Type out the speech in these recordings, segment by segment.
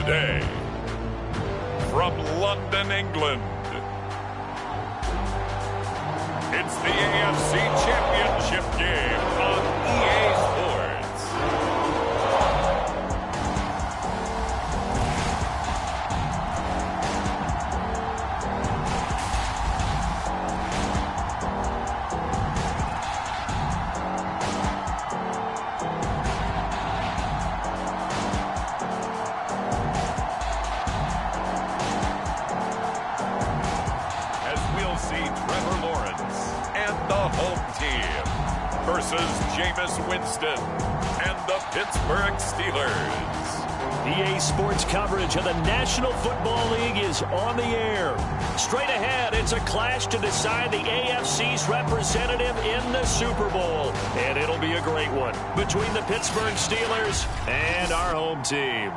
day, from London, England, it's the AFC Championship game on EA Sports. Trevor Lawrence and the home team versus Jameis Winston and the Pittsburgh Steelers. EA Sports coverage of the National Football League is on the air. Straight ahead, it's a clash to decide the AFC's representative in the Super Bowl. And it'll be a great one between the Pittsburgh Steelers and our home team.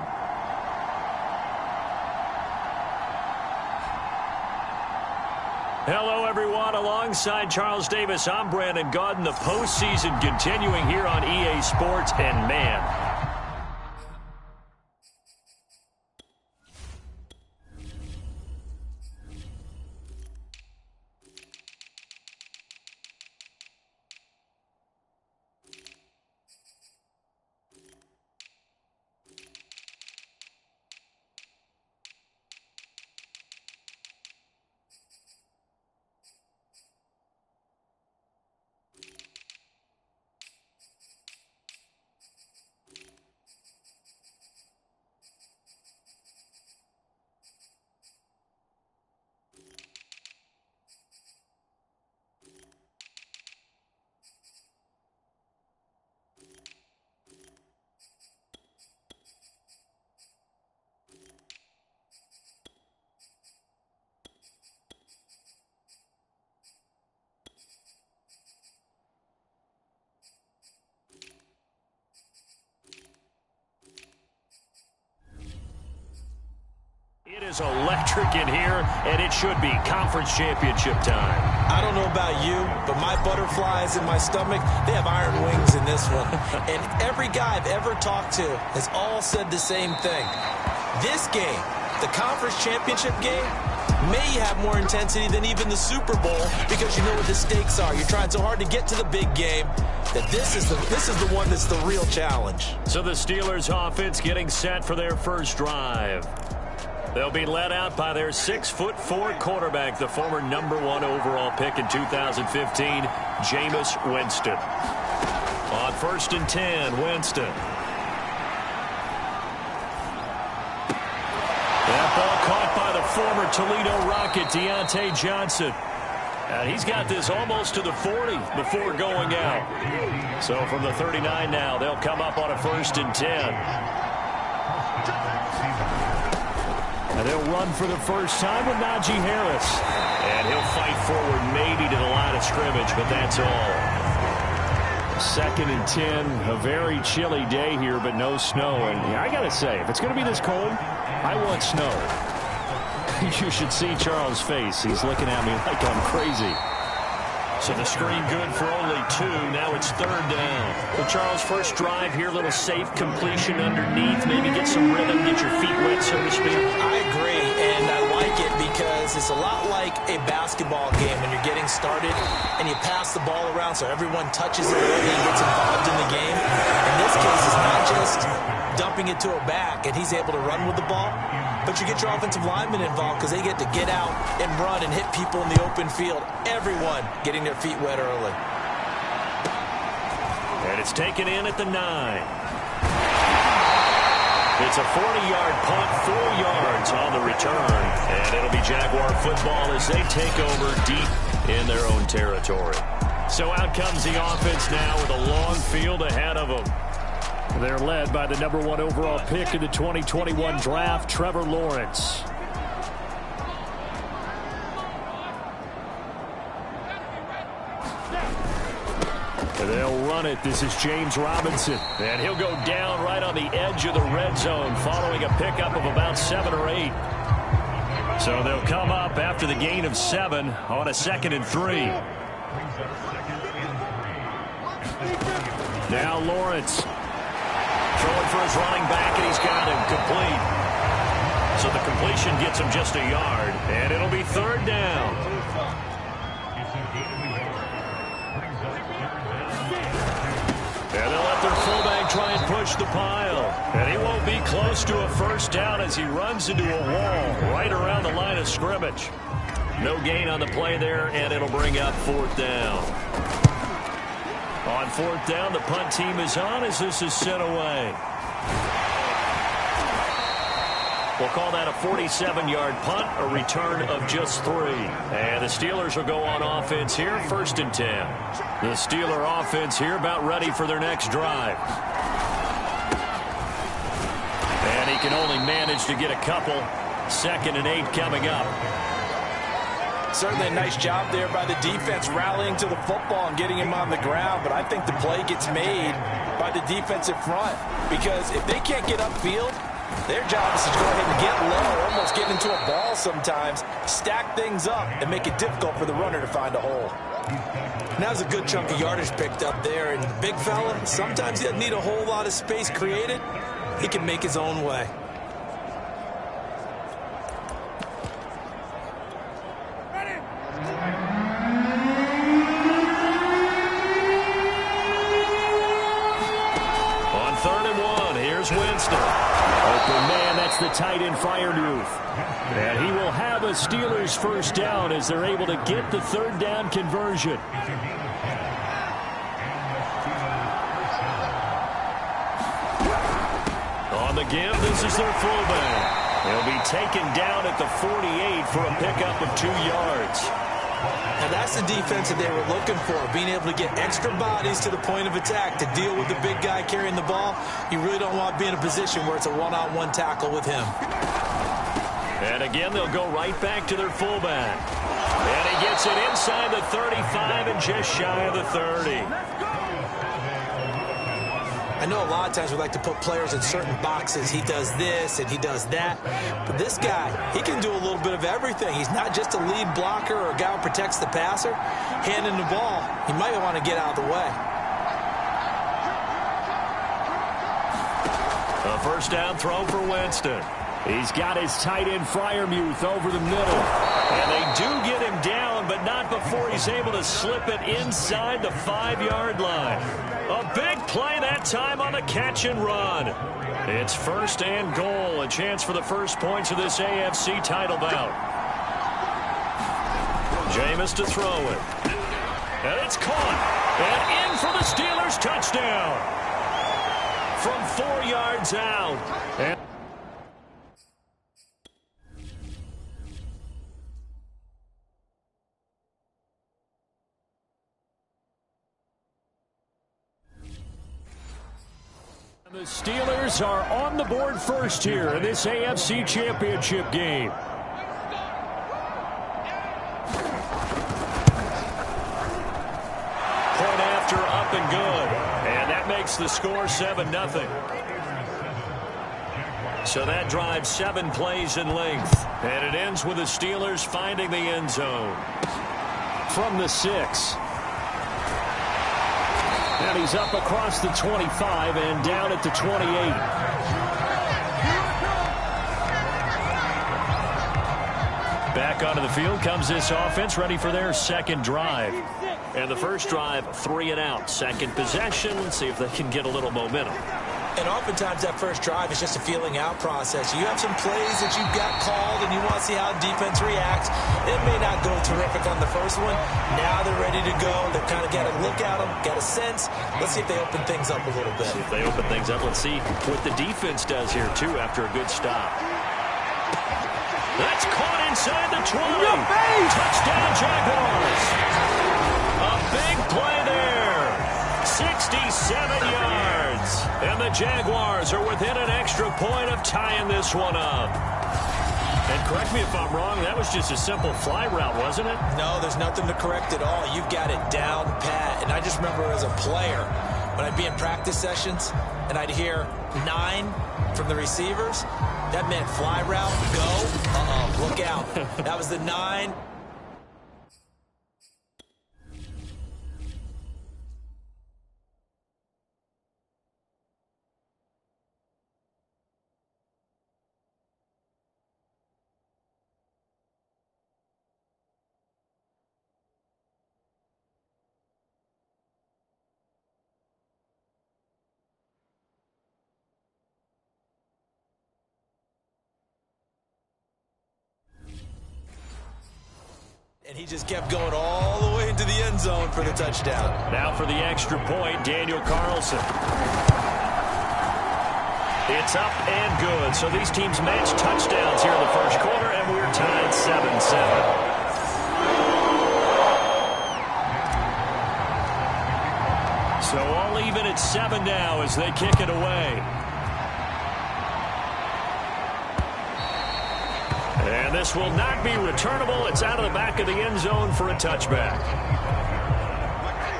Hello, everyone. Alongside Charles Davis, I'm Brandon Gaudin. The postseason continuing here on EA Sports, and man, it is electric in here, and it should be conference championship time. I don't know about you, but my butterflies in my stomach, they have iron wings in this one. And every guy I've ever talked to has all said the same thing. This game, the conference championship game, may have more intensity than even the Super Bowl because you know what the stakes are. You're trying so hard to get to the big game that this is the one that's the real challenge. So the Steelers offense getting set for their first drive. They'll be led out by their 6'4" quarterback, the former #1 overall pick in 2015, Jameis Winston. On 1st and 10, Winston. That ball caught by the former Toledo Rocket, Deontay Johnson. And he's got this almost to the 40 before going out. So from the 39 now, they'll come up on a 1st and 10. And they'll run for the first time with Najee Harris. And he'll fight forward maybe to the line of scrimmage, but that's all. 2nd and 10, a very chilly day here, but no snow. And I got to say, if it's going to be this cold, I want snow. You should see Charles' face. He's looking at me like I'm crazy. So the screen good for only 2. Now it's 3rd down. So Charles, first drive here, little safe completion underneath. Maybe get some rhythm, get your feet wet, so to speak. I agree, and I like it because it's a lot like a basketball game when you're getting started and you pass the ball around so everyone touches it early and gets involved in the game. In this case, it's not just dumping it to a back and he's able to run with the ball, but you get your offensive linemen involved because they get to get out and run and hit people in the open field. Everyone getting their feet wet early. And it's taken in at the 9. It's a 40-yard punt, 4 yards on the return. And it'll be Jaguar football as they take over deep in their own territory. So out comes the offense now with a long field ahead of them. They're led by the #1 overall pick in the 2021 draft, Trevor Lawrence. They'll run it. This is James Robinson. And he'll go down right on the edge of the red zone following a pickup of about 7 or 8. So they'll come up after the gain of 7 on a 2nd and 3. Now Lawrence throwing for his running back, and he's got him complete. So the completion gets him just a yard, and it'll be third down. And they'll let their fullback try and push the pile. And he won't be close to a first down as he runs into a wall right around the line of scrimmage. No gain on the play there, and it'll bring up fourth down. On fourth down, the punt team is on as this is sent away. We'll call that a 47-yard punt, a return of just 3. And the Steelers will go on offense here, 1st and 10. The Steeler offense here about ready for their next drive. And he can only manage to get a couple. 2nd and 8 coming up. Certainly a nice job there by the defense rallying to the football and getting him on the ground. But I think the play gets made by the defensive front. Because if they can't get upfield, their job is to go ahead and get low, almost get into a ball sometimes, stack things up, and make it difficult for the runner to find a hole. Now there's a good chunk of yardage picked up there, and the big fella, sometimes he doesn't need a whole lot of space created. He can make his own way. On 3rd and 1, here's Winston. Open man, that's the tight end Freiermuth. And he will have a Steelers first down as they're able to get the 3rd down conversion. On the give, this is their fullback. He'll be taken down at the 48 for a pickup of 2 yards. And that's the defense that they were looking for, being able to get extra bodies to the point of attack to deal with the big guy carrying the ball. You really don't want to be in a position where it's a one-on-one tackle with him. And again, they'll go right back to their fullback. And he gets it inside the 35 and just shy of the 30. I know a lot of times we like to put players in certain boxes. He does this and he does that. But this guy, he can do a little bit of everything. He's not just a lead blocker or a guy who protects the passer. Handing the ball, he might want to get out of the way. A first down throw for Winston. He's got his tight end Freiermuth over the middle. And they do get him down, but not before he's able to slip it inside the 5-yard line. A big play that time on the catch and run. It's 1st and goal, a chance for the first points of this AFC title bout. Jameis to throw it. And it's caught. And in for the Steelers touchdown. From 4 yards out. And the Steelers are on the board first here in this AFC Championship game. Point after, up and good. And that makes the score 7-0. So that drives 7 plays in length. And it ends with the Steelers finding the end zone. From the 6. And he's up across the 25 and down at the 28. Back onto the field comes this offense, ready for their 2nd drive. And the first drive, 3 and out. 2nd possession. Let's see if they can get a little momentum. And oftentimes that first drive is just a feeling out process. You have some plays that you've got called and you want to see how defense reacts. It may not go terrific on the first one. Now they're ready to go. They've kind of got to look at them, got a sense. Let's see if they open things up a little bit. See if they open things up. Let's see what the defense does here, too, after a good stop. That's caught inside the 20. Touchdown, Jaguars. A big play there. 67 yards. And the Jaguars are within an extra point of tying this one up. And correct me if I'm wrong, that was just a simple fly route, wasn't it? No, there's nothing to correct at all. You've got it down pat. And I just remember as a player, when I'd be in practice sessions and I'd hear 9 from the receivers, that meant fly route, go, look out. That was the 9. And he just kept going all the way into the end zone for the touchdown. Now for the extra point, Daniel Carlson. It's up and good. So these teams match touchdowns here in the first quarter, and we're tied 7-7. So all even at 7 now as they kick it away. And this will not be returnable. It's out of the back of the end zone for a touchback.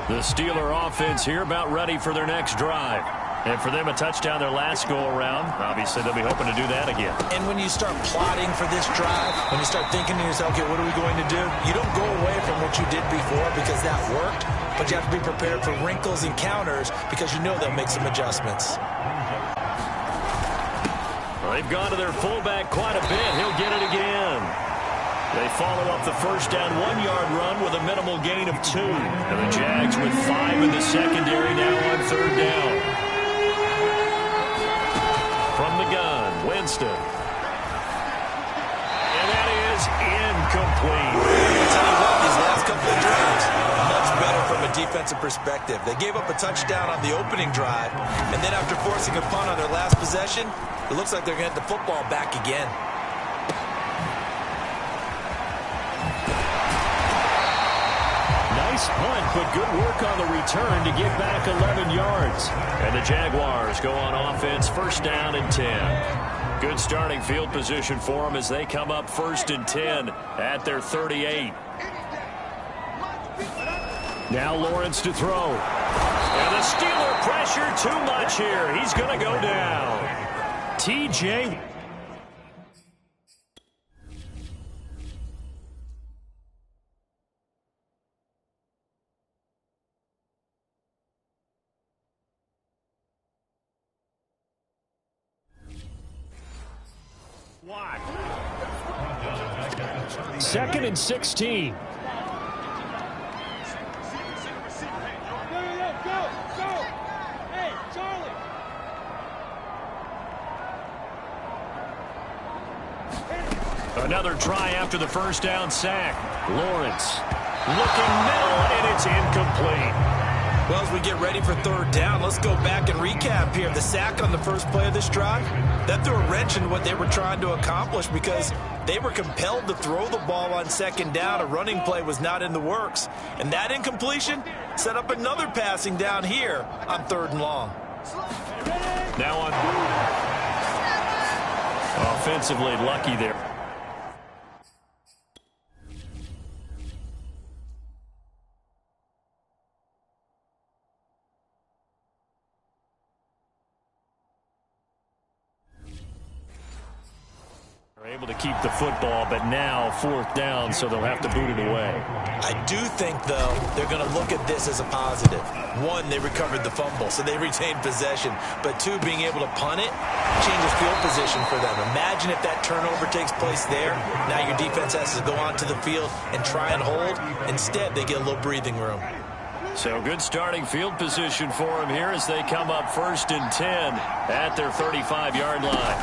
The Steeler offense here about ready for their next drive. And for them, a touchdown their last go-around. Obviously, they'll be hoping to do that again. And when you start plotting for this drive, when you start thinking to yourself, okay, what are we going to do? You don't go away from what you did before because that worked, but you have to be prepared for wrinkles and counters because you know they'll make some adjustments. Well, they've gone to their fullback quite a bit. He'll get it again. They follow up the first down 1-yard run with a minimal gain of 2. And the Jags with 5 in the secondary now on third down. From the gun, Winston. And that is incomplete. I'll tell you what, these last couple of drives, much better from a defensive perspective. They gave up a touchdown on the opening drive, and then after forcing a punt on their last possession, it looks like they're going to get the football back again. Nice punt, but good work on the return to get back 11 yards. And the Jaguars go on offense, first down and 10. Good starting field position for them as they come up first and 10 at their 38. Now Lawrence to throw. And the Steeler pressure too much here. He's going to go down. TJ. Second and 16. Another try after the first down sack. Lawrence looking middle, and it's incomplete. Well, as we get ready for third down, let's go back and recap here. The sack on the first play of this drive, that threw a wrench in what they were trying to accomplish because they were compelled to throw the ball on second down. A running play was not in the works. And that incompletion set up another passing down here on third and long. Now on offensively lucky there. Able to keep the football, but now fourth down, so they'll have to boot it away. I do think, though, they're going to look at this as a positive. One, they recovered the fumble, so they retained possession. But two, being able to punt it changes field position for them. Imagine if that turnover takes place there. Now your defense has to go onto the field and try and hold. Instead, they get a little breathing room. So good starting field position for them here as they come up first and 10 at their 35-yard line.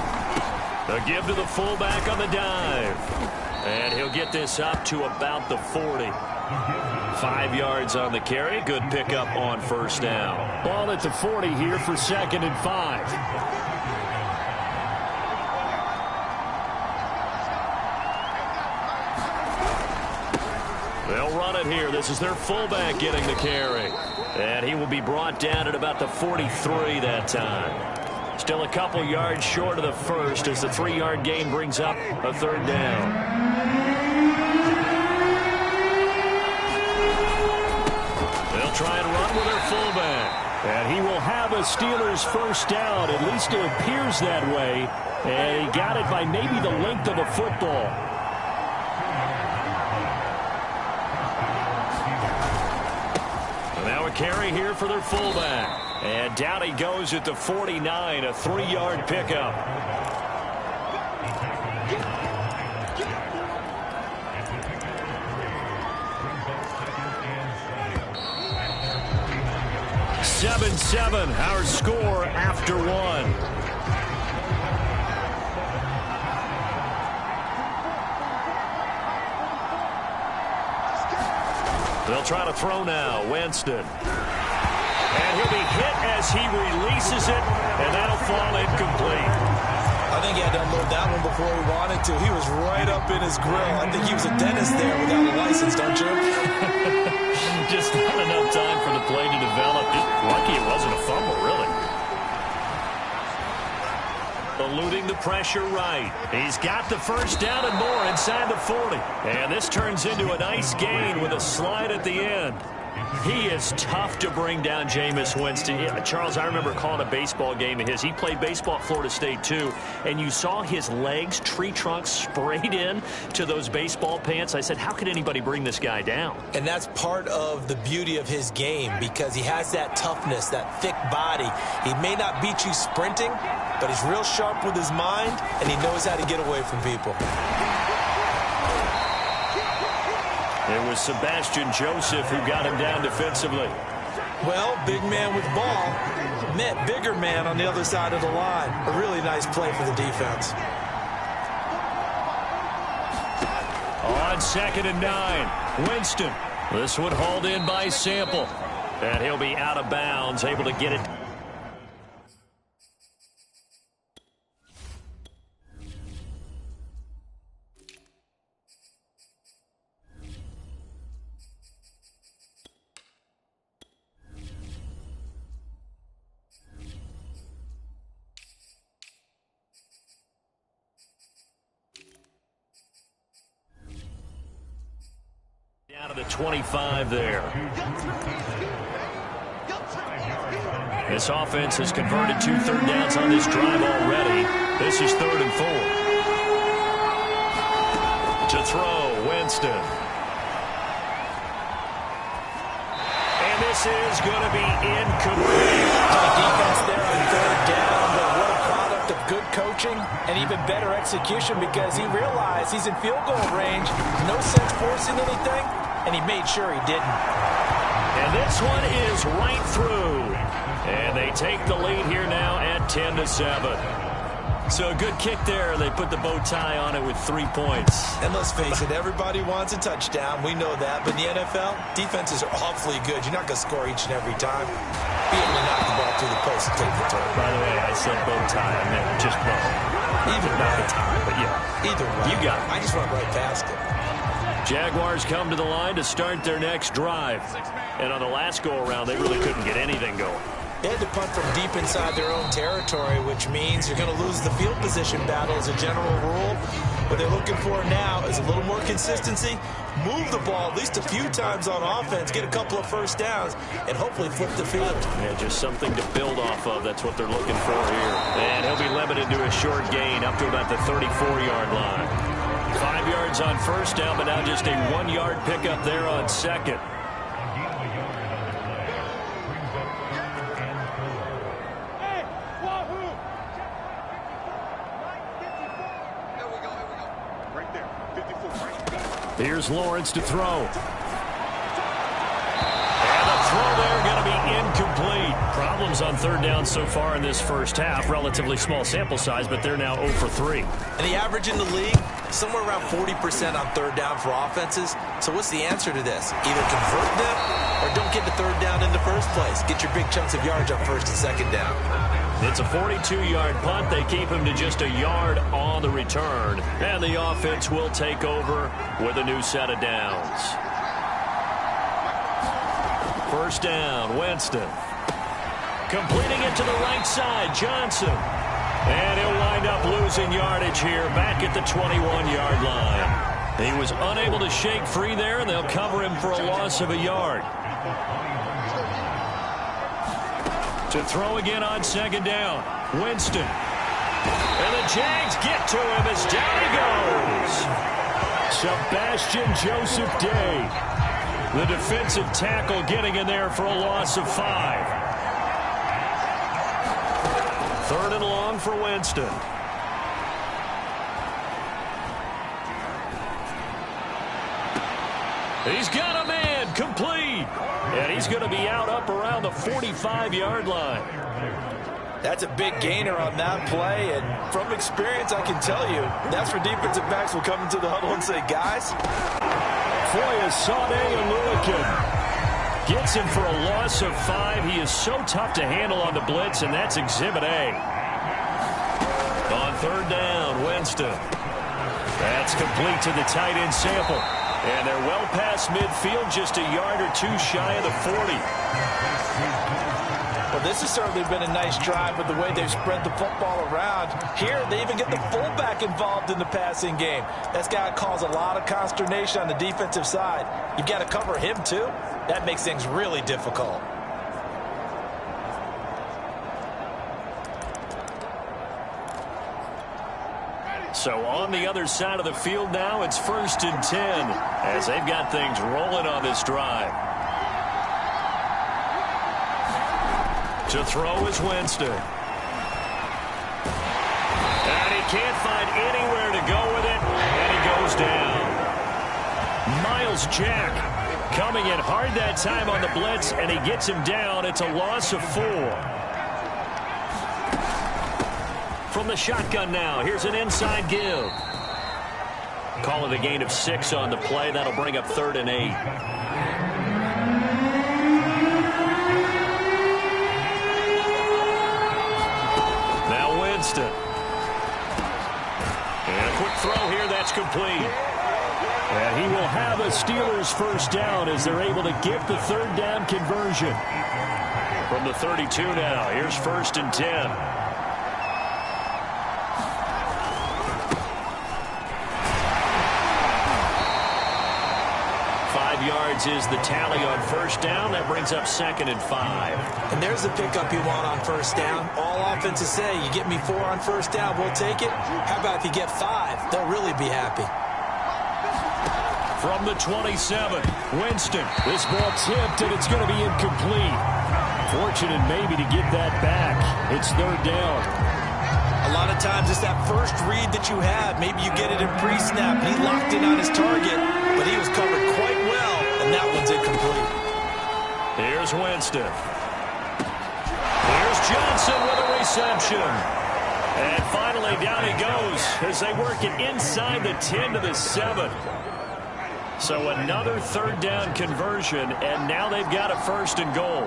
A give to the fullback on the dive. And he'll get this up to about the 40. 5 yards on the carry. Good pickup on first down. Ball at the 40 here for second and 5. They'll run it here. This is their fullback getting the carry. And he will be brought down at about the 43 that time. Still a couple yards short of the first as the 3-yard gain brings up a third down. They'll try and run with their fullback. And he will have a Steelers first down. At least it appears that way. And he got it by maybe the length of a football. Now a carry here for their fullback. And down he goes at the 49, a 3-yard pickup. (7-7) our score after one. try to throw now. Winston. And he'll be hit as he releases it, and that'll fall incomplete. I think he had to unload that one before he wanted to. He was right up in his grill. I think he was a dentist there without a license, don't you? Just not enough time for the play to develop. Just lucky it wasn't a fumble, really. Eluding the pressure right. He's got the first down and more inside the 40. And this turns into a nice gain with a slide at the end. He is tough to bring down, Jameis Winston. Yeah, Charles, I remember calling a baseball game of his. He played baseball at Florida State, too. And you saw his legs, tree trunks sprayed in to those baseball pants. I said, how could anybody bring this guy down? And that's part of the beauty of his game because he has that toughness, that thick body. He may not beat you sprinting, but he's real sharp with his mind, and he knows how to get away from people. It was Sebastian Joseph who got him down defensively. Well, big man with ball met bigger man on the other side of the line. A really nice play for the defense. On 2nd and 9, Winston. This one hauled in by Sample. And he'll be out of bounds, able to get it. Down to the 25 there. This offense has converted 2 third downs on this drive already. This is 3rd and 4. To throw, Winston. And this is going to be incomplete. Tight defense there on 3rd down, but what a product of good coaching and even better execution because he realized he's in field goal range. No sense forcing anything. And he made sure he didn't. And this one is right through. And they take the lead here now at 10-7. So a good kick there. They put the bow tie on it with 3 points. And let's face it, everybody wants a touchdown. We know that. But in the NFL, defenses are awfully good. You're not going to score each and every time. Be able to knock the ball through the post and take the turn. By the way, I said bow tie. I meant just bow. Either not the tie, but yeah. Either way. You got it. I just went right past it. Jaguars come to the line to start their next drive. And on the last go-around, they really couldn't get anything going. They had to punt from deep inside their own territory, which means you're going to lose the field position battle as a general rule. What they're looking for now is a little more consistency, move the ball at least a few times on offense, get a couple of first downs, and hopefully flip the field. Yeah, just something to build off of. That's what they're looking for here. And he'll be limited to a short gain up to about the 34-yard line. 5 yards on first down, but now just a 1-yard pickup there on second. Here's Lawrence to throw. And the throw there going to be incomplete. Problems on 3rd down so far in this first half. Relatively small sample size, but they're now 0 for 3. And the average in the league, somewhere around 40% on 3rd down for offenses. So what's the answer to this? Either convert them or don't get the 3rd down in the first place. Get your big chunks of yards on 1st and 2nd down. It's a 42-yard punt. They keep him to just a yard on the return. And the offense will take over with a new set of downs. First down, Winston. Completing it to the right side, Johnson. And he'll wind up losing yardage here back at the 21-yard line. He was unable to shake free there, and they'll cover him for a loss of a yard. To throw again on 2nd down, Winston. And the Jags get to him as down he goes. Sebastian Joseph Day, the defensive tackle, getting in there for a loss of 5. 3rd and long for Winston. He's got a man, complete. And he's going to be out up around the 45-yard line. That's a big gainer on that play, and from experience, I can tell you, that's where defensive backs will come into the huddle and say, guys. Foye, Sade, and Lillikin. Gets him for a loss of 5. He is so tough to handle on the blitz, and that's Exhibit A. On third down, Winston. That's complete to the tight end Sample. And they're well past midfield, just a yard or two shy of the 40. Well, this has certainly been a nice drive with the way they've spread the football around. Here, they even get the fullback involved in the passing game. That's got to cause a lot of consternation on the defensive side. You've got to cover him, too. That makes things really difficult. So on the other side of the field now, it's 1st and 10 as they've got things rolling on this drive. To throw is Winston. And he can't find anywhere to go with it, and he goes down. Miles Jack coming in hard that time on the blitz, and he gets him down. It's a loss of 4. From the shotgun now, here's an inside give. Call it a gain of 6 on the play. That'll bring up 3rd and 8. Now Winston. And a quick throw here, that's complete. And he will have a Steelers first down as they're able to get the 3rd down conversion. From the 32 now, here's 1st and 10. 5 yards is the tally on 1st down. That brings up 2nd and 5. And there's the pickup you want on 1st down. All offenses say, you get me 4 on 1st down, we'll take it. How about if you get 5? They'll really be happy. From the 27, Winston. This ball tipped, and it's going to be incomplete. Fortunate maybe to get that back. It's 3rd down. A lot of times it's that first read that you have. Maybe you get it in pre-snap, and he locked in on his target, but he was covered quite well, and that one's incomplete. Here's Winston. Here's Johnson with a reception. And finally down he goes as they work it inside the 10 to the 7. So another 3rd down conversion, and now they've got a 1st and goal.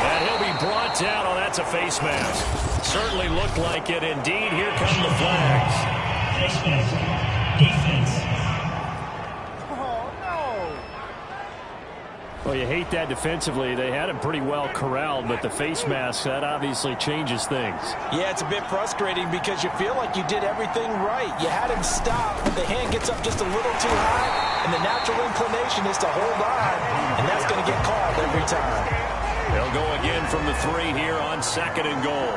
And he'll be brought down. Oh, that's a face mask. Certainly looked like it. Indeed, here come the flags. Face mask. Defense. Well, you hate that defensively. They had him pretty well corralled, but the face mask, that obviously changes things. Yeah, it's a bit frustrating because you feel like you did everything right. You had him stop, but the hand gets up just a little too high, and the natural inclination is to hold on, and that's going to get called every time. They'll go again from the 3 here on 2nd and goal.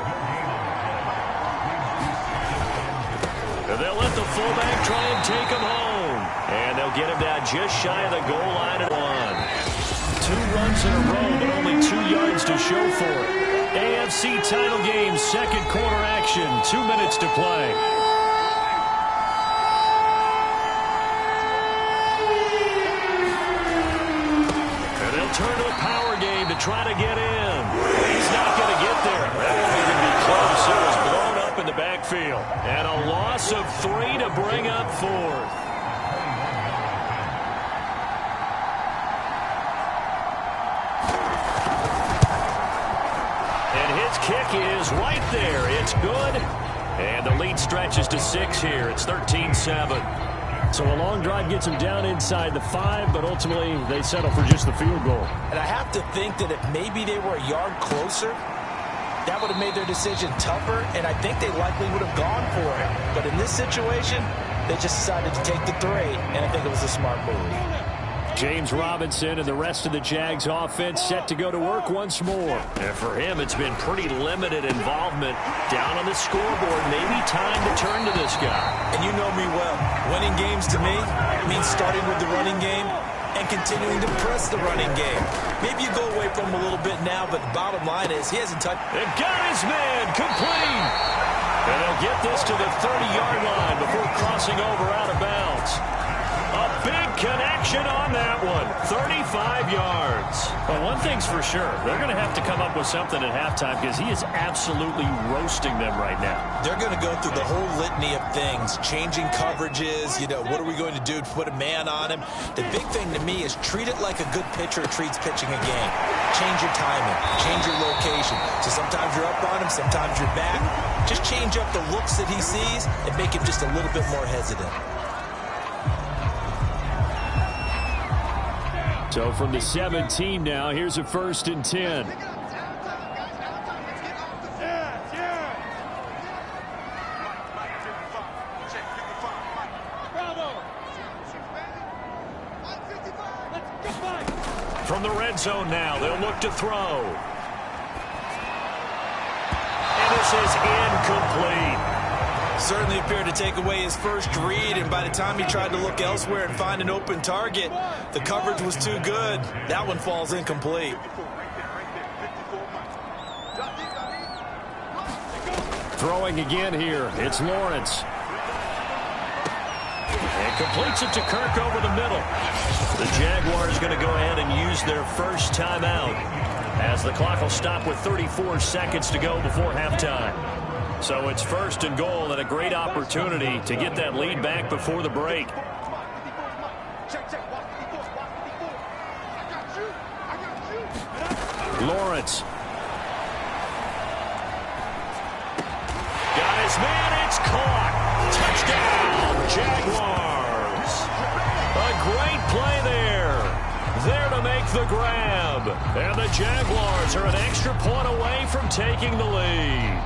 And they'll let the fullback try and take him home. And they'll get him down just shy of the goal line at 1. 2 runs in a row, but only 2 yards to show for it. AFC title game, 2nd quarter action, 2 minutes to play. And they'll turn to a power game to try to get in. He's not going to get there. That won't even be close. It was blown up in the backfield. And a loss of 3 to bring up 4th. Kick is right there. It's good. And the lead stretches to 6 here. It's 13-7. So a long drive gets them down inside the 5, but ultimately they settle for just the field goal. And I have to think that if maybe they were a yard closer, that would have made their decision tougher, and I think they likely would have gone for it. But in this situation, they just decided to take the 3, and I think it was a smart move. James Robinson and the rest of the Jags offense set to go to work once more. And for him, it's been pretty limited involvement down on the scoreboard. Maybe time to turn to this guy. And you know me well. Winning games to me means starting with the running game and continuing to press the running game. Maybe you go away from him a little bit now, but the bottom line is he hasn't touched. They've got his man complete. And they'll get this to the 30-yard line before crossing over out of bounds. A big connection on that one. 35 yards. Well, one thing's for sure. They're going to have to come up with something at halftime because he is absolutely roasting them right now. They're going to go through the whole litany of things, changing coverages, what are we going to do to put a man on him? The big thing to me is treat it like a good pitcher treats pitching a game. Change your timing, change your location. So sometimes you're up on him, sometimes you're back. Just change up the looks that he sees and make him just a little bit more hesitant. So from the 17 now, here's a 1st and 10. From the red zone now, they'll look to throw. And this is incomplete. Certainly appeared to take away his first read, and by the time he tried to look elsewhere and find an open target, the coverage was too good. That one falls incomplete. Throwing again here, it's Lawrence. And completes it to Kirk over the middle. The Jaguars going to go ahead and use their first timeout as the clock will stop with 34 seconds to go before halftime. So it's 1st and goal and a great opportunity to get that lead back before the break. Lawrence. Got his man, it's caught. Touchdown, Jaguars. A great play there. There to make the grab. And the Jaguars are an extra point away from taking the lead.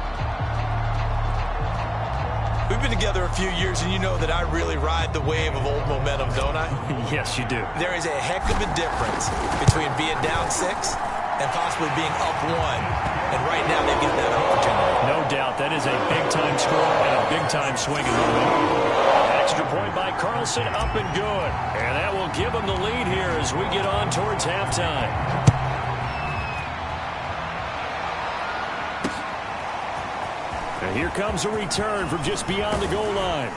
We've been together a few years, and you know that I really ride the wave of old momentum, don't I? Yes, you do. There is a heck of a difference between being down 6 and possibly being up 1. And right now, they've got that opportunity. No doubt. That is a big-time score and a big-time swing. Extra point by Carlson, up and good. And that will give them the lead here as we get on towards halftime. And here comes a return from just beyond the goal line.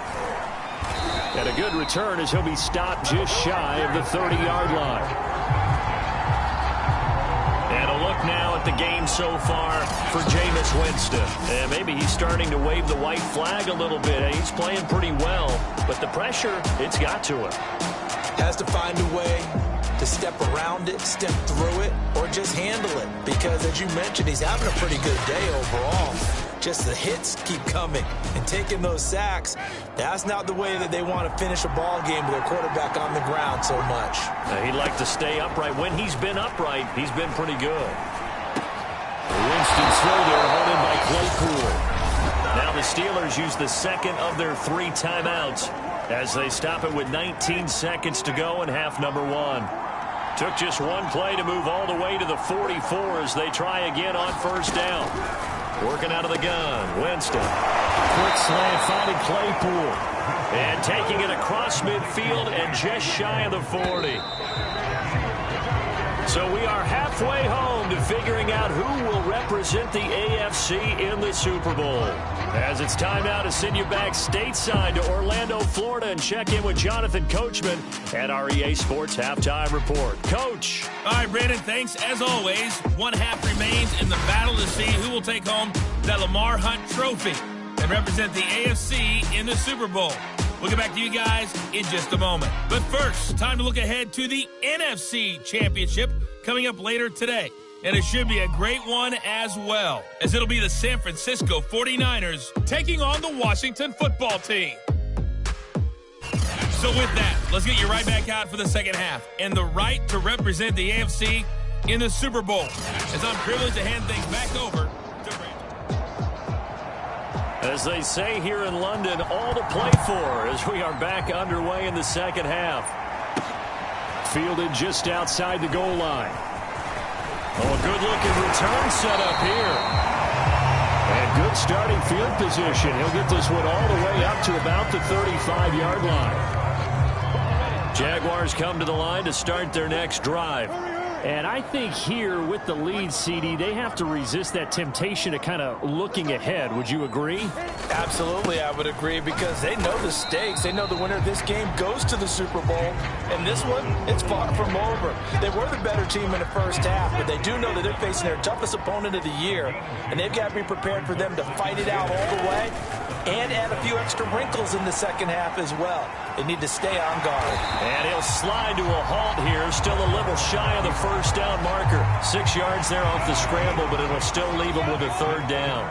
And a good return as he'll be stopped just shy of the 30-yard line. And a look now at the game so far for Jameis Winston. And maybe he's starting to wave the white flag a little bit. He's playing pretty well, but the pressure, it's got to him. Has to find a way to step around it, step through it, or just handle it. Because, as you mentioned, he's having a pretty good day overall. Just the hits keep coming and taking those sacks. That's not the way that they want to finish a ball game with their quarterback on the ground so much. He'd like to stay upright. When he's been upright, he's been pretty good. Winston's throw there, held in by Claypool. Now the Steelers use the second of their 3 timeouts as they stop it with 19 seconds to go in half number 1. Took just one play to move all the way to the 44 as they try again on 1st down. Working out of the gun, Winston. Quick slant, finding Claypool. And taking it across midfield and just shy of the 40. So we are halfway home to figuring out who will represent the AFC in the Super Bowl. As it's time now to send you back stateside to Orlando, Florida, and check in with Jonathan Coachman at our EA Sports Halftime Report. Coach. All right, Brandon, thanks. As always, one half remains in the battle to see who will take home that Lamar Hunt trophy and represent the AFC in the Super Bowl. We'll get back to you guys in just a moment. But first, time to look ahead to the NFC Championship coming up later today. And it should be a great one as well, as it'll be the San Francisco 49ers taking on the Washington football team. So with that, let's get you right back out for the second half and the right to represent the AFC in the Super Bowl, as I'm privileged to hand things back over to Brandon. As they say here in London, all to play for as we are back underway in the second half. Fielded just outside the goal line. Oh, a good-looking return set up here. And good starting field position. He'll get this one all the way up to about the 35-yard line. Jaguars come to the line to start their next drive. And I think here with the lead, CD, they have to resist that temptation of kind of looking ahead. Would you agree? Absolutely, I would agree, because they know the stakes. They know the winner of this game goes to the Super Bowl. And this one, it's far from over. They were the better team in the first half, but they do know that they're facing their toughest opponent of the year. And they've got to be prepared for them to fight it out all the way and add a few extra wrinkles in the second half as well. They need to stay on guard. And he'll slide to a halt here. Still a little shy of the first down marker. 6 yards there off the scramble, but it'll still leave him with a third down.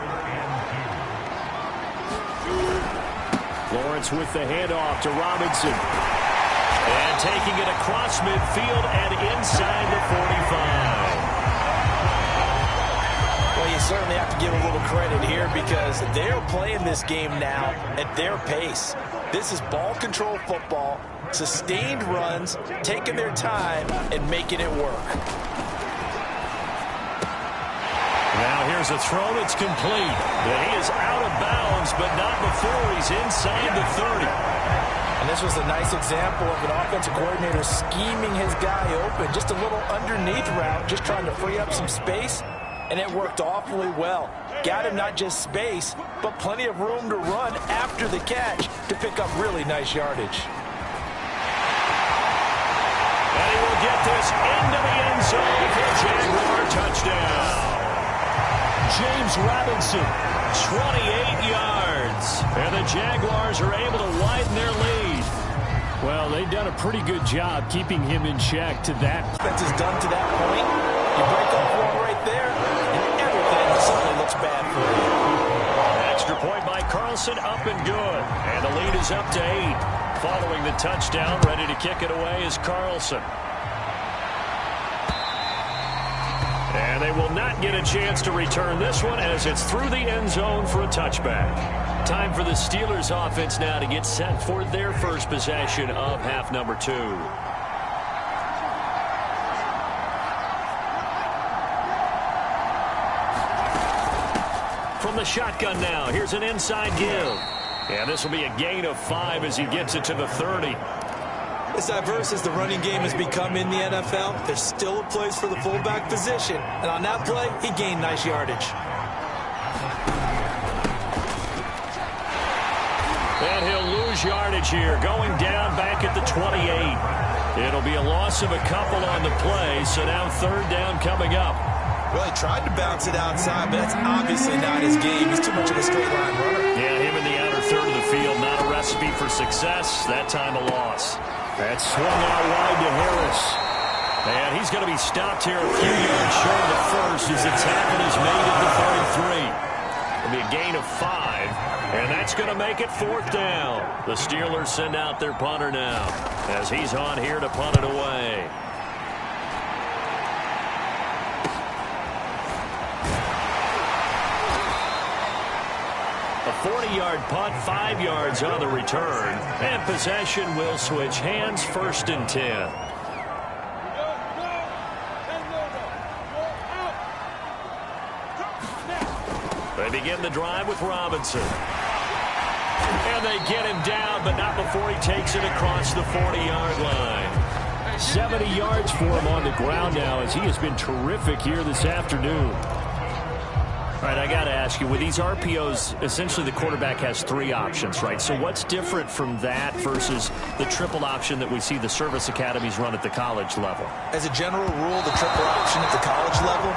Lawrence with the handoff to Robinson. And taking it across midfield and inside the 45. Well, you certainly have to give a little credit here, because they're playing this game now at their pace. This is ball control football, sustained runs, taking their time and making it work. Now here's a throw that's complete. He is out of bounds, but not before he's inside the 30. And this was a nice example of an offensive coordinator scheming his guy open. Just a little underneath route, just trying to free up some space. And it worked awfully well. Got him not just space, but plenty of room to run after the catch to pick up really nice yardage. And he will get this into the end zone for a Jaguar touchdown. James Robinson, 28 yards. And the Jaguars are able to widen their lead. Well, they've done a pretty good job keeping him in check to that. Defense is done to that point. You break off one right there, and everything suddenly looks bad for you. Extra point by Carlson, up and good. And the lead is up to 8. Following the touchdown, ready to kick it away is Carlson. And they will not get a chance to return this one, as it's through the end zone for a touchback. Time for the Steelers offense now to get set for their first possession of half number 2. From the shotgun now, here's an inside give. And this will be a gain of 5 as he gets it to the 30. As diverse as the running game has become in the NFL, there's still a place for the fullback position. And on that play, he gained nice yardage. And he'll lose yardage here, going down back at the 28. It'll be a loss of a couple on the play, so now third down coming up. Well, he tried to bounce it outside, but that's obviously not his game. He's too much of a straight line runner. Yeah, him in the outer third of the field, not a recipe for success. That time a loss. That's swung out wide to Harris. And he's going to be stopped here a few yards short of the first as the tackle is made at the 33. It'll be a gain of 5, and that's going to make it fourth down. The Steelers send out their punter now as he's on here to punt it away. A 40-yard punt, 5 yards on the return. And possession will switch hands, first and 10. They begin the drive with Robinson. And they get him down, but not before he takes it across the 40-yard line. 70 yards for him on the ground now, as he has been terrific here this afternoon. All right, I got to ask you, with these RPOs, essentially the quarterback has 3 options, right? So what's different from that versus the triple option that we see the service academies run at the college level? As a general rule, the triple option at the college level,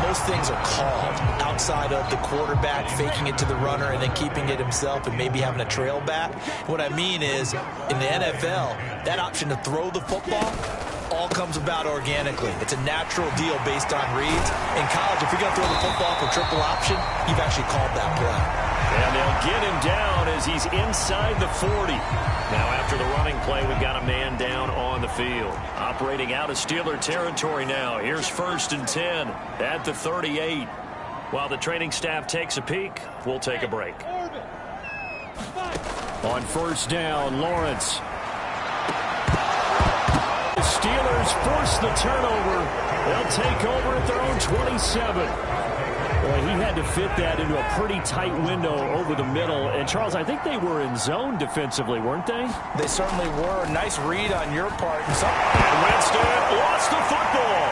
most things are called outside of the quarterback faking it to the runner and then keeping it himself and maybe having a trail back. What I mean is, in the NFL, that option to throw the football all comes about organically. It's a natural deal based on reads. In college, if you're going to throw the football for triple option, you've actually called that play. And they'll get him down as he's inside the 40. Now, after the running play, we've got a man down on the field. Operating out of Steeler territory now. Here's first and 10 at the 38. While the training staff takes a peek, we'll take a break. On first down, Lawrence. The Steelers force the turnover. They'll take over at their own 27. Boy, he had to fit that into a pretty tight window over the middle. And, Charles, I think they were in zone defensively, weren't they? They certainly were. Nice read on your part. And Winston lost the football.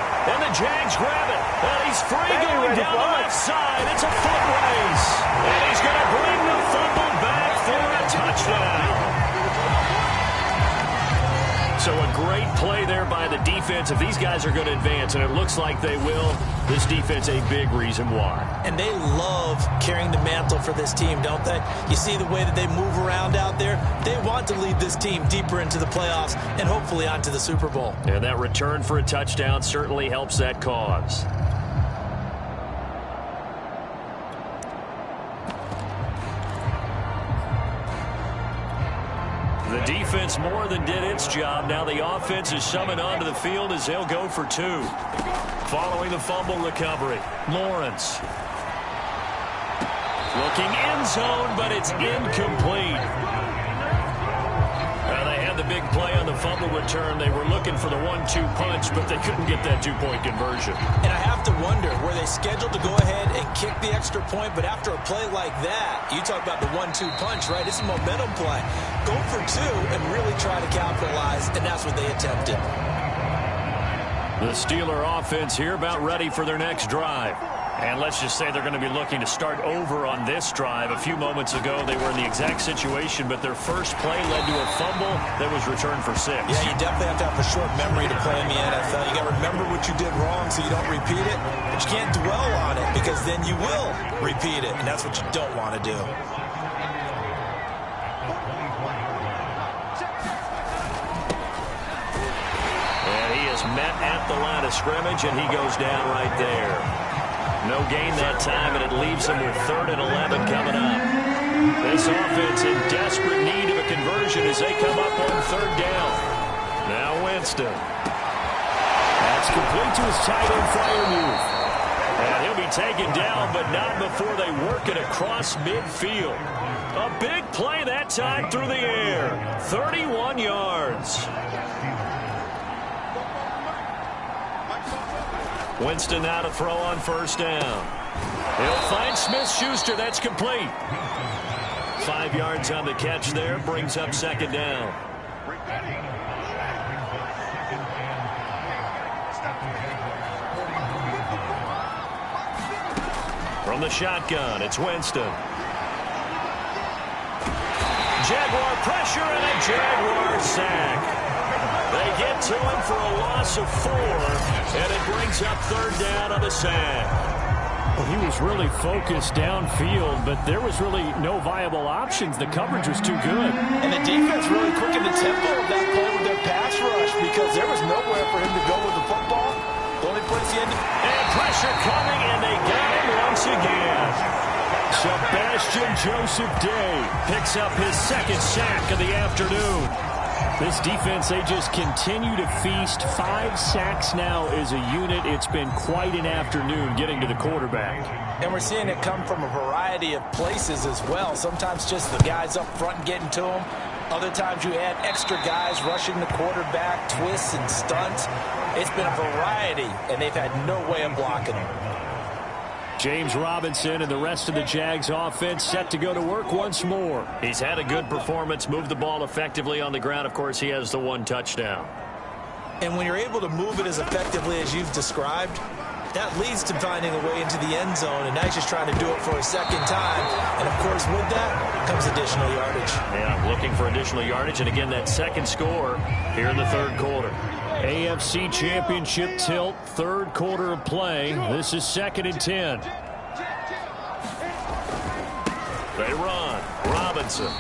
the Jags grab it. And he's free going down the left side. It's a foot race. And he's going to bring the fumble back for a touchdown. So a great play there by the defense. If these guys are going to advance, and it looks like they will, this defense a big reason why. And they love carrying the mantle for this team, don't they? You see the way that they move around out there? They want to lead this team deeper into the playoffs and hopefully onto the Super Bowl. And that return for a touchdown certainly helps that cause. The defense more than did its job. Now the offense is summoned onto the field as they'll go for two. Following the fumble recovery, Lawrence. Looking end zone, but it's incomplete. They had the big play on the fumble return. They were looking for the 1-2 punch, but they couldn't get that two-point conversion. And I have to wonder, were they scheduled to go ahead and kick the extra point, but after a play like that, you talk about the 1-2 punch, right? It's a momentum play. Go for two and really try to capitalize, and that's what they attempted. The Steeler offense here about ready for their next drive. And let's just say they're going to be looking to start over on this drive. A few moments ago, they were in the exact situation, but their first play led to a fumble that was returned for 6. Yeah, you definitely have to have a short memory to play in the NFL. You got to remember what you did wrong so you don't repeat it, but you can't dwell on it because then you will repeat it, and that's what you don't want to do. And he is met at the line of scrimmage, and he goes down right there. No gain that time, and it leaves them with 3rd and 11 coming up. This offense in desperate need of a conversion as they come up on 3rd down. Now Winston. That's complete to his tight end Freiermuth. And he'll be taken down, but not before they work it across midfield. A big play that time through the air. 31 yards. Winston now to throw on 1st down. He'll find Smith-Schuster. That's complete. 5 yards on the catch there. Brings up 2nd down. From the shotgun, it's Winston. Jaguar pressure and a Jaguar sack. They get to him for a loss of 4, and it brings up 3rd down on the sack. Well, he was really focused downfield, but there was really no viable options. The coverage was too good. And the defense really quickened the tempo of that play with their pass rush because there was nowhere for him to go with the football. The only place he ended. And pressure coming, and they got him once again. Sebastian Joseph Day picks up his 2nd sack of the afternoon. This defense, they just continue to feast. 5 sacks now as a unit. It's been quite an afternoon getting to the quarterback. And we're seeing it come from a variety of places as well. Sometimes just the guys up front getting to him. Other times you add extra guys rushing the quarterback, twists and stunts. It's been a variety, and they've had no way of blocking him. James Robinson and the rest of the Jags offense set to go to work once more. He's had a good performance, moved the ball effectively on the ground. Of course, he has the 1 touchdown. And when you're able to move it as effectively as you've described, that leads to finding a way into the end zone, and now he's just trying to do it for a 2nd time. And, of course, with that comes additional yardage. Yeah, looking for additional yardage, and again, that 2nd score here in the 3rd quarter. AFC Championship tilt, 3rd quarter of play. This is 2nd and 10. They run. Robinson.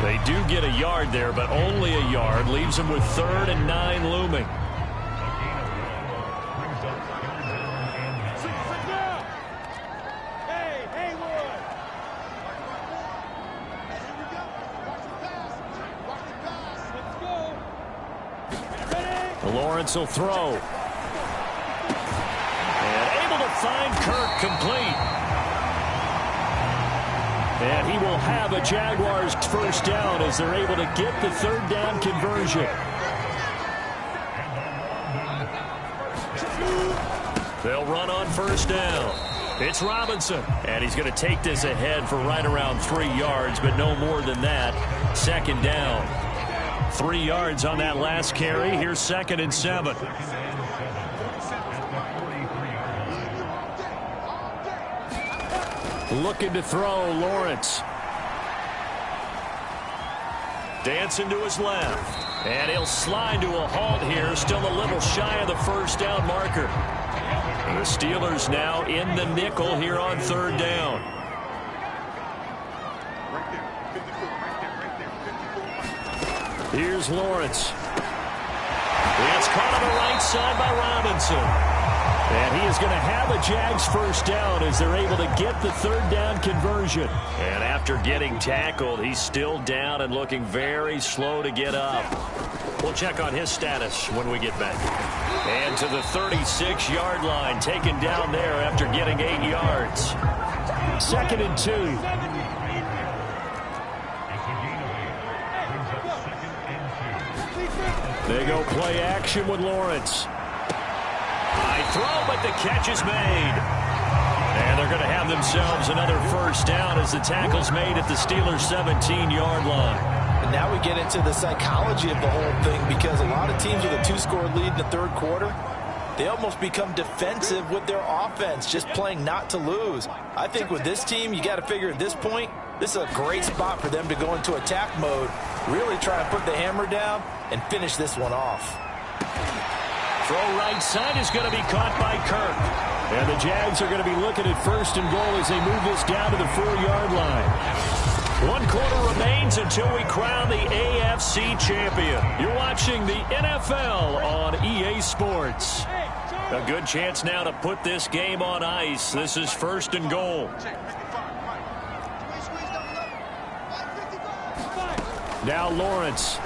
They do get a yard there, but only a yard. Leaves them with 3rd and 9 looming. Lawrence will throw. And able to find Kirk complete. And he will have a Jaguars 1st down as they're able to get the 3rd down conversion. They'll run on 1st down. It's Robinson. And he's going to take this ahead for right around 3 yards, but no more than that. 2nd down. 3 yards on that last carry. Here's 2nd and 7. Looking to throw, Lawrence. Dancing to his left. And he'll slide to a halt here. Still a little shy of the first down marker. The Steelers now in the nickel here on third down. Here's Lawrence. It's caught on the right side by Robinson. And he is going to have a Jags first down as they're able to get the third down conversion. And after getting tackled, he's still down and looking very slow to get up. We'll check on his status when we get back. And to the 36-yard line, taken down there after getting 8 yards. 2nd and 2. They go play action with Lawrence. High throw, but the catch is made. And they're going to have themselves another first down as the tackle's made at the Steelers' 17-yard line. And now we get into the psychology of the whole thing, because a lot of teams with a 2-score lead in the third quarter, they almost become defensive with their offense, just playing not to lose. I think with this team, you got to figure at this point, this is a great spot for them to go into attack mode, really try to put the hammer down and finish this one off. Throw right side is going to be caught by Kirk. And the Jags are going to be looking at 1st and goal as they move this down to the 4-yard line. 1 quarter remains until we crown the AFC champion. You're watching the NFL on EA Sports. A good chance now to put this game on ice. This is 1st and goal. Now Lawrence.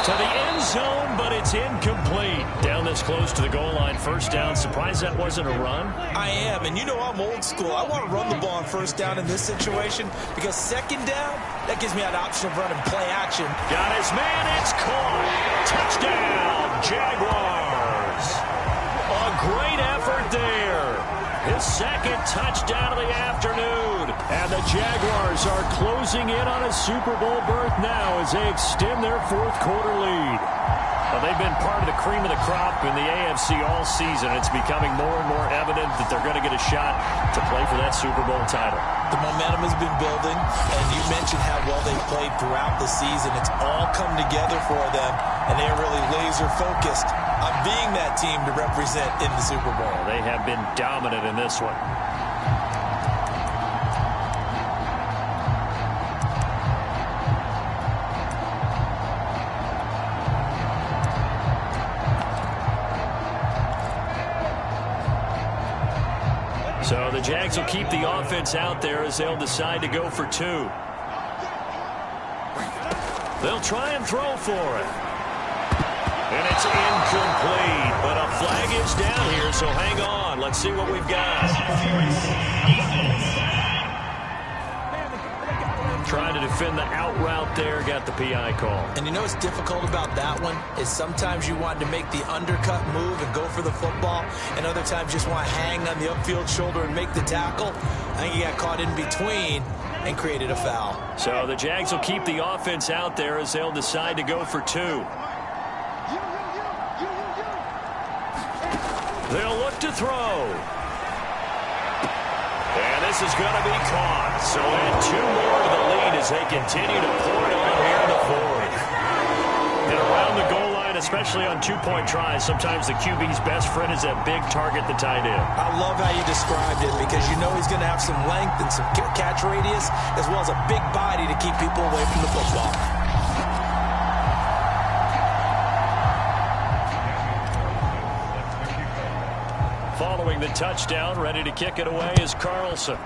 To the end zone, but it's incomplete. Down this close to the goal line, first down. Surprised that wasn't a run? I am, and you know I'm old school. I want to run the ball on first down in this situation, because second down, that gives me an option of running play action. Got his man, it's caught. Touchdown, Jaguars. A great effort there. His second touchdown of the afternoon. And the Jaguars are closing in on a Super Bowl berth now as they extend their 4th quarter lead. Well, they've been part of the cream of the crop in the AFC all season. It's becoming more and more evident that they're going to get a shot to play for that Super Bowl title. The momentum has been building, and you mentioned how well they played throughout the season. It's all come together for them, and they are really laser-focused on being that team to represent in the Super Bowl. They have been dominant in this one. So the Jags will keep the offense out there as they'll decide to go for 2. They'll try and throw for it. And it's incomplete, but a flag is down here, so hang on. Let's see what we've got. Trying to defend the out route there, got the PI call. And you know what's difficult about that one is sometimes you want to make the undercut move and go for the football, and other times you just want to hang on the upfield shoulder and make the tackle. I think he got caught in between and created a foul. So the Jags will keep the offense out there as they'll decide to go for 2. They'll look to throw. And this is going to be caught. So add 2 more to the lead as they continue to pour it on here in the 4th. And around the goal line, especially on 2-point tries, sometimes the QB's best friend is that big target, the tight end. I love how you described it, because you know he's going to have some length and some catch radius, as well as a big body to keep people away from the football. Following the touchdown, ready to kick it away is Carlson.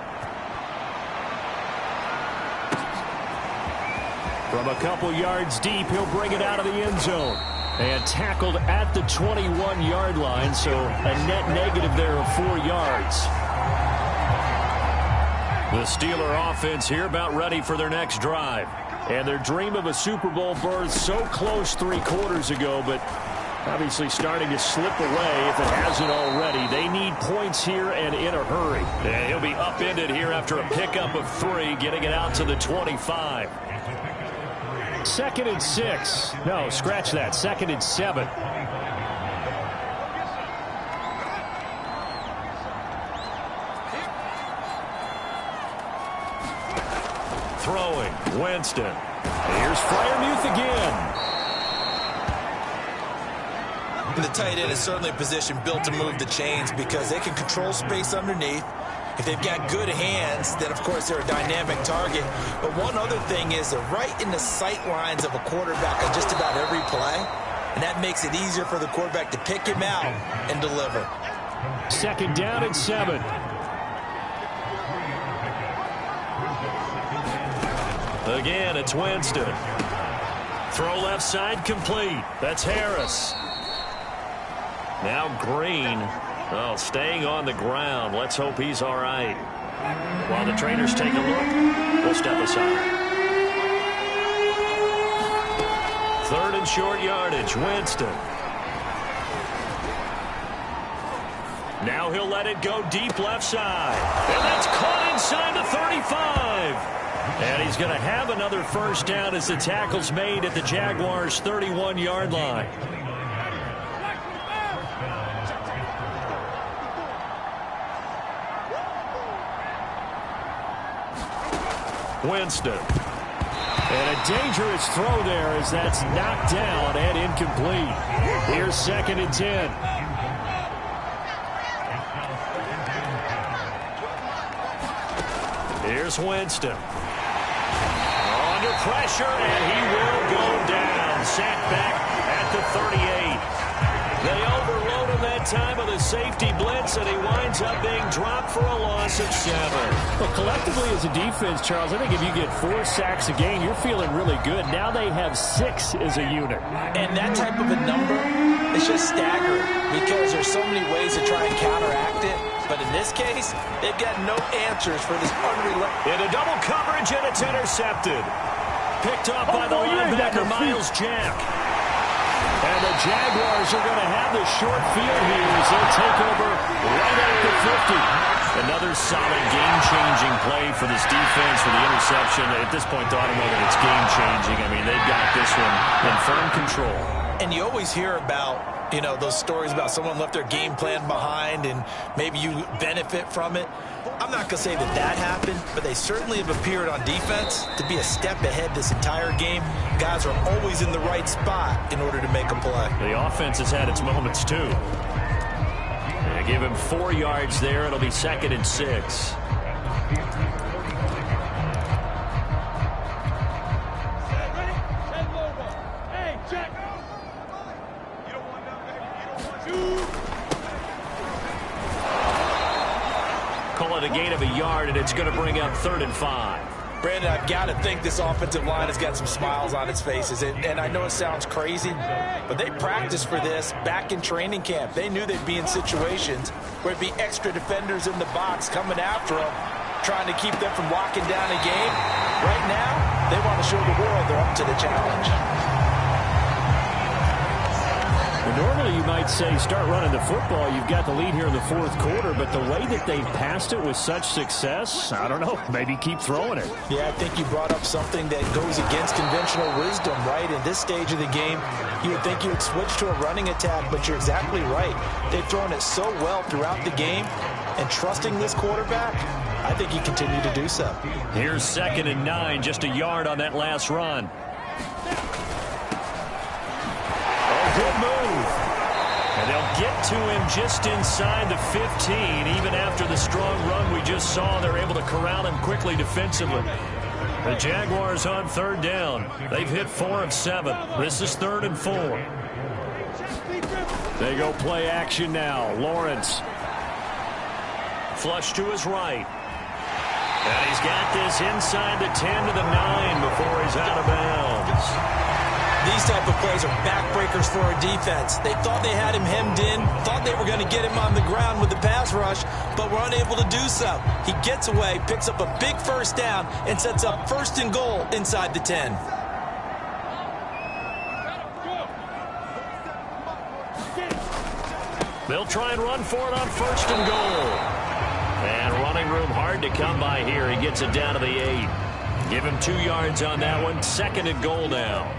From a couple yards deep, he'll bring it out of the end zone. And tackled at the 21-yard line, so a net negative there of 4 yards. The Steeler offense here about ready for their next drive. And their dream of a Super Bowl berth so close 3 quarters ago, but obviously starting to slip away if it hasn't already. They need points here and in a hurry. And he'll be upended here after a pickup of 3, getting it out to the 25. 2nd and 6. No, scratch that. 2nd and 7. throwing. Winston. Here's Freiermuth again. The tight end is certainly a position built to move the chains because they can control space underneath. If they've got good hands, then, of course, they're a dynamic target. But one other thing is they're right in the sight lines of a quarterback on just about every play, and that makes it easier for the quarterback to pick him out and deliver. 2nd down and 7. Again, it's Winston. Throw left side complete. That's Harris. Now Green. Oh, staying on the ground. Let's hope he's all right. While the trainers take a look, we'll step aside. 3rd and short yardage. Winston. Now he'll let it go deep left side. And that's caught inside the 35. And he's going to have another 1st down as the tackle's made at the Jaguars' 31-yard line. Winston. And a dangerous throw there as that's knocked down and incomplete. Here's 2nd and 10. Here's Winston. Under pressure, and he will go down. Sacked back at the 38. They overload him that time with a safety blitz, and he winds up being dropped for a loss of 7. Well, collectively as a defense, Charles, I think if you get 4 sacks a game, you're feeling really good. Now they have 6 as a unit. And that type of a number is just staggering because there's so many ways to try and counteract it. But in this case, they've got no answers for this unrelenting. Into double coverage, and it's intercepted. Picked up by the linebacker, Miles Jack. And the Jaguars are going to have the short field here as they'll take over right at the 50. Another solid game-changing play for this defense for the interception. At this point, I don't know that it's game-changing. I mean, they've got this one in firm control. And you always hear about, you know, those stories about someone left their game plan behind and maybe you benefit from it. I'm not going to say that that happened, but they certainly have appeared on defense to be a step ahead this entire game. Guys are always in the right spot in order to make a play. The offense has had its moments, too. They give him 4 yards there. It'll be 2nd and 6. Call it a gain of a yard, and it's going to bring up 3rd and 5. Brandon, I've got to think this offensive line has got some smiles on its faces. And I know it sounds crazy, but they practiced for this back in training camp. They knew they'd be in situations where it'd be extra defenders in the box coming after them, trying to keep them from locking down a game. Right now, they want to show the world they're up to the challenge. Normally you might say start running the football. You've got the lead here in the 4th quarter, but the way that they've passed it with such success, I don't know, maybe keep throwing it. Yeah, I think you brought up something that goes against conventional wisdom, right? In this stage of the game, you would think you would switch to a running attack, but you're exactly right. They've thrown it so well throughout the game, and trusting this quarterback, I think you continue to do so. Here's 2nd and 9, just a yard on that last run. Good move. And they'll get to him just inside the 15. Even after the strong run we just saw, they're able to corral him quickly defensively. The Jaguars on 3rd down. They've hit 4 of 7. This is 3rd and 4. They go play action now. Lawrence. Flush to his right. And he's got this inside the 10 to the 9 before he's out of bounds. These type of plays are backbreakers for a defense. They thought they had him hemmed in, thought they were going to get him on the ground with the pass rush, but were unable to do so. He gets away, picks up a big 1st down, and sets up 1st and goal inside the 10. They'll try and run for it on 1st and goal. And running room hard to come by here. He gets it down to the 8. Give him 2 yards on that one. 2nd and goal now.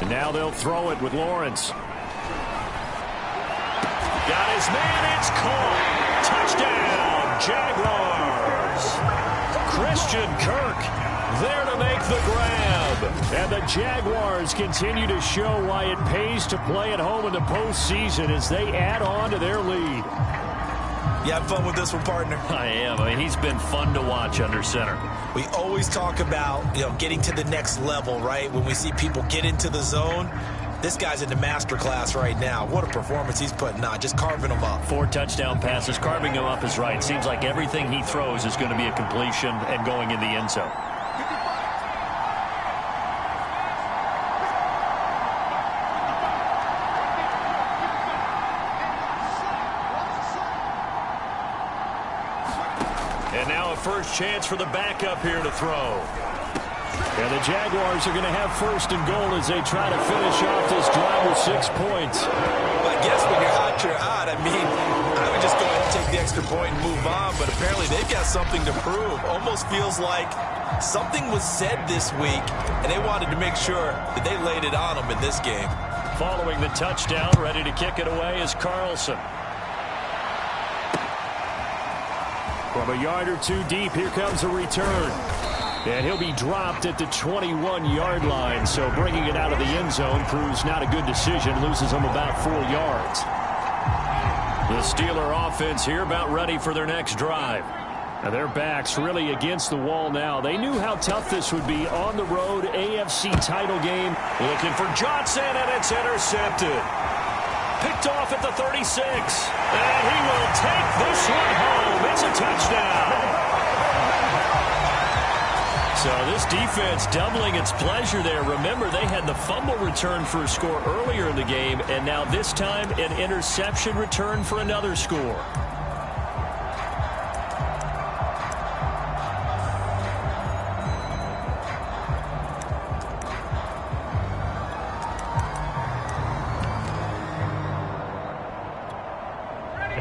And now they'll throw it with Lawrence. Got his man. It's caught. Touchdown, Jaguars. Christian Kirk there to make the grab. And the Jaguars continue to show why it pays to play at home in the postseason as they add on to their lead. You have fun with this one, partner? I am. I mean, he's been fun to watch under center. We always talk about, getting to the next level, right? When we see people get into the zone, this guy's in the master class right now. What a performance he's putting on, just carving them up. 4 touchdown passes. Carving them up is right. Seems like everything he throws is going to be a completion and going in the end zone. And now a first chance for the backup here to throw. And the Jaguars are going to have first and goal as they try to finish off this drive with 6 points. Well, I guess when you're hot, you're hot. I mean, I would just go ahead and take the extra point and move on, but apparently they've got something to prove. Almost feels like something was said this week, and they wanted to make sure that they laid it on them in this game. Following the touchdown, ready to kick it away is Carlson. From a yard or two deep, here comes a return. And he'll be dropped at the 21-yard line, so bringing it out of the end zone proves not a good decision, loses him about 4 yards. The Steeler offense here about ready for their next drive. And their backs really against the wall now. They knew how tough this would be on the road, AFC title game. Looking for Johnson, and it's intercepted. Picked off at the 36. And he will take this one home. It's a touchdown. So this defense doubling its pleasure there. Remember, they had the fumble return for a score earlier in the game, and now this time an interception return for another score.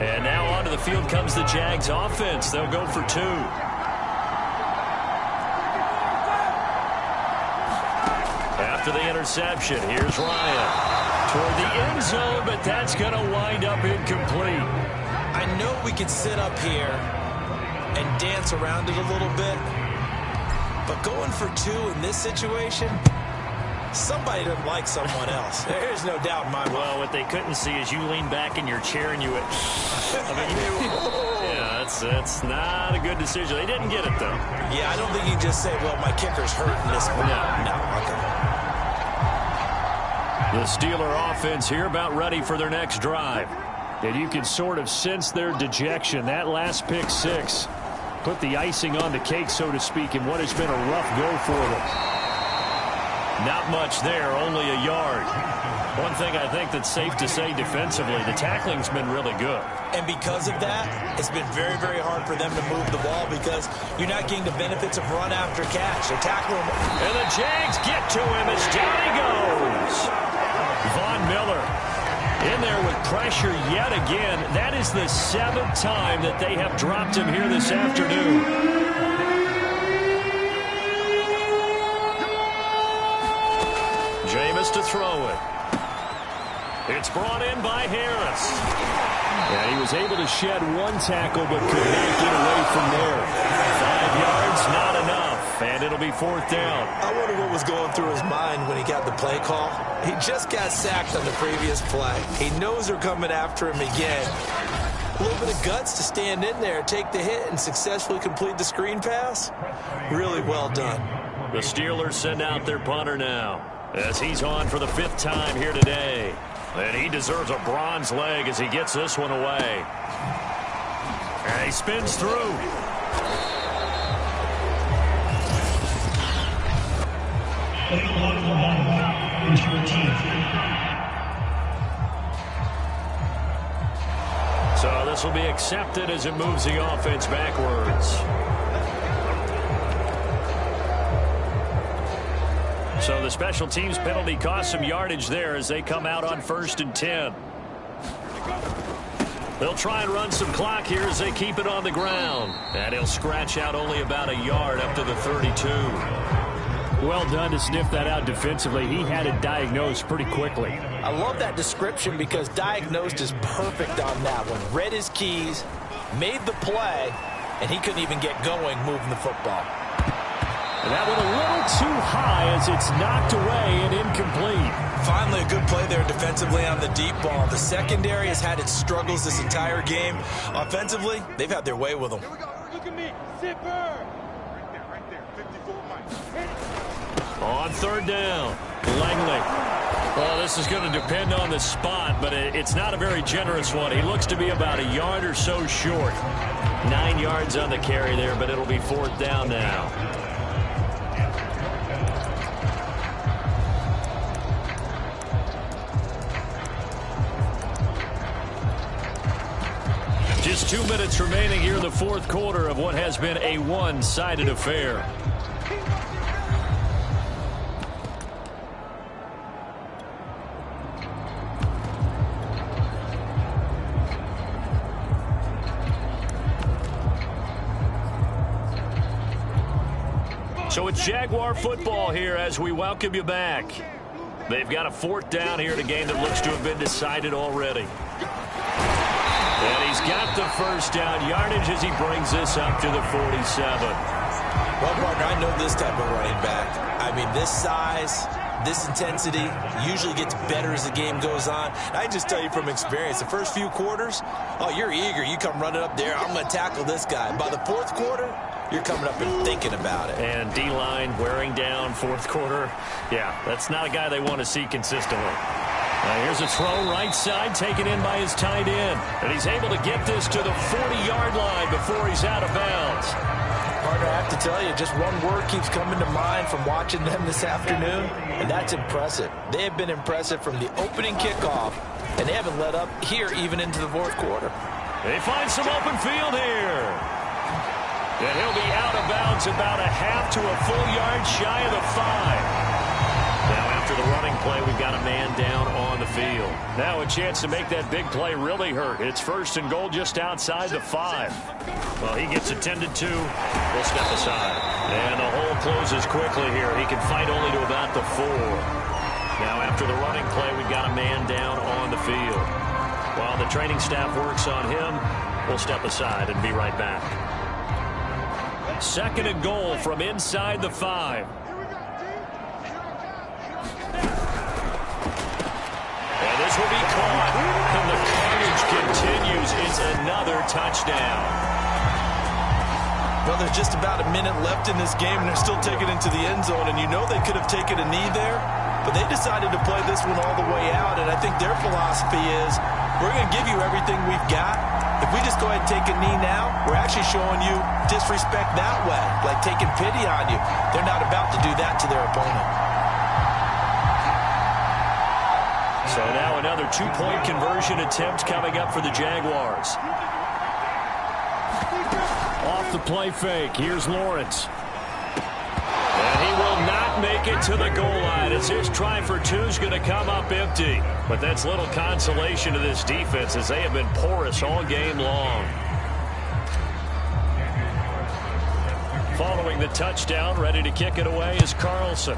And now onto the field comes the Jags offense. They'll go for 2. After the interception, here's Ryan toward the end zone, but that's going to wind up incomplete. I know we could sit up here and dance around it a little bit, but going for 2 in this situation, somebody doesn't like someone else. There's no doubt in my mind. Well, what they couldn't see is you lean back in your chair and you went, yeah, that's not a good decision. They didn't get it, though. Yeah, I don't think you can just say, well, my kicker's hurting this one. No, okay. The Steeler offense here about ready for their next drive. And you can sort of sense their dejection. That last pick 6 put the icing on the cake, so to speak, in what has been a rough go for them. Not much there, only a yard. One thing I think that's safe to say defensively, the tackling's been really good. And because of that, it's been very, very hard for them to move the ball because you're not getting the benefits of run after catch. They're tackling him. And the Jags get to him as down he goes. Von Miller in there with pressure yet again. That is the 7th time that they have dropped him here this afternoon. Jameis to throw it. It's brought in by Harris. And he was able to shed 1 tackle but could not get away from there. 5 yards, not enough. And it'll be 4th down. I wonder what was going through his mind when he got the play call. He just got sacked on the previous play. He knows they're coming after him again. A little bit of guts to stand in there, take the hit, and successfully complete the screen pass. Really well done. The Steelers send out their punter now, as he's on for the 5th time here today. And he deserves a bronze leg as he gets this one away. And he spins through. So this will be accepted as it moves the offense backwards. So the special teams penalty cost some yardage there as they come out on 1st and 10. They'll try and run some clock here as they keep it on the ground. And he'll scratch out only about a yard up to the 32. Well done to sniff that out defensively. He had it diagnosed pretty quickly. I love that description because diagnosed is perfect on that one. Read his keys, made the play, and he couldn't even get going moving the football. And that one a little too high as it's knocked away and incomplete. Finally, a good play there defensively on the deep ball. The secondary has had its struggles this entire game. Offensively, they've had their way with them. Here we go. Look at me. Zipper. Right there. 54 miles. On third down, Langley. Well, this is going to depend on the spot, but it's not a very generous one. He looks to be about a yard or so short. 9 yards on the carry there, but it'll be fourth down now. Just 2 minutes remaining here in the fourth quarter of what has been a one-sided affair. So it's Jaguar football here as we welcome you back. They've got a fourth down here in a game that looks to have been decided already. And he's got the first down yardage as he brings this up to the 47. Well, partner, I know this type of running back. I mean, this size, this intensity usually gets better as the game goes on. I just tell you from experience, the first few quarters, oh, you're eager. You come running up there, I'm going to tackle this guy. By the fourth quarter, you're coming up and thinking about it. And D-line wearing down fourth quarter. Yeah, that's not a guy they want to see consistently. Here's a throw right side taken in by his tight end. And he's able to get this to the 40-yard line before he's out of bounds. Partner, I have to tell you, just one word keeps coming to mind from watching them this afternoon, and that's impressive. They have been impressive from the opening kickoff, and they haven't let up here even into the fourth quarter. They find some open field here. And he'll be out of bounds about a half to a full yard shy of the 5. Now after the running play, we've got a man down on the field. Now a chance to make that big play really hurt. It's first and goal just outside the 5. Well, he gets attended to. We'll step aside. And the hole closes quickly here. He can fight only to about the 4. Now after the running play, we've got a man down on the field. While the training staff works on him, we'll step aside and be right back. Second and goal from inside the 5. And this will be caught. And the carnage continues. It's another touchdown. Well, there's just about a minute left in this game, and they're still taking it into the end zone. And you know they could have taken a knee there, but they decided to play this one all the way out. And I think their philosophy is, we're going to give you everything we've got. If we just go ahead and take a knee now, we're actually showing you disrespect that way, like taking pity on you. They're not about to do that to their opponent. So now another two-point conversion attempt coming up for the Jaguars. Off the play fake, here's Lawrence. And he will not make it to the goal line as his try for 2 is going to come up empty. But that's little consolation to this defense as they have been porous all game long. Following the touchdown, ready to kick it away is Carlson.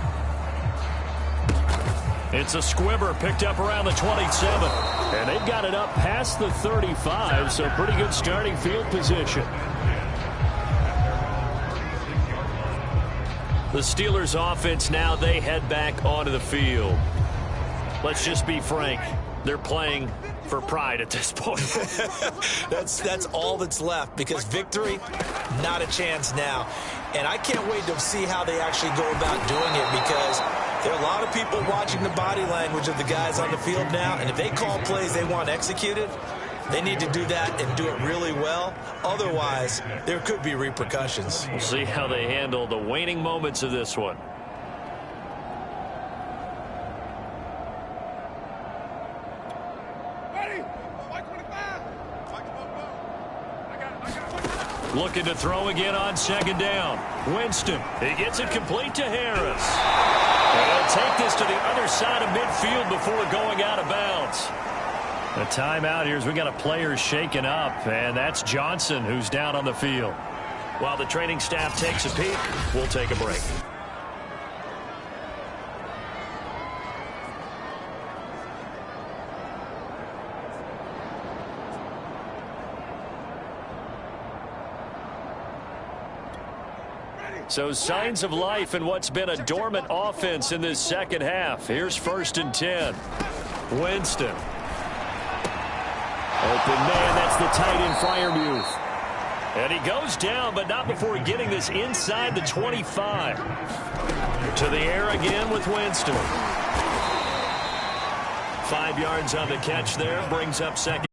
It's a squibber picked up around the 27. And they've got it up past the 35, so pretty good starting field position. The Steelers offense now, they head back onto the field. Let's just be frank. They're playing for pride at this point. That's all that's left, because victory, not a chance now. And I can't wait to see how they actually go about doing it, because there are a lot of people watching the body language of the guys on the field now, and if they call plays they want executed, they need to do that and do it really well. Otherwise, there could be repercussions. We'll see how they handle the waning moments of this one. Looking to throw again on second down. Winston, he gets it complete to Harris. And he'll take this to the other side of midfield before going out of bounds. A timeout here as we got a player shaken up, and that's Johnson who's down on the field. While the training staff takes a peek, we'll take a break. So signs of life in what's been a dormant offense in this second half. Here's 1st and 10. Winston. Open man, that's the tight end Freiermuth. And he goes down, but not before getting this inside the 25. To the air again with Winston. 5 yards on the catch there, brings up second.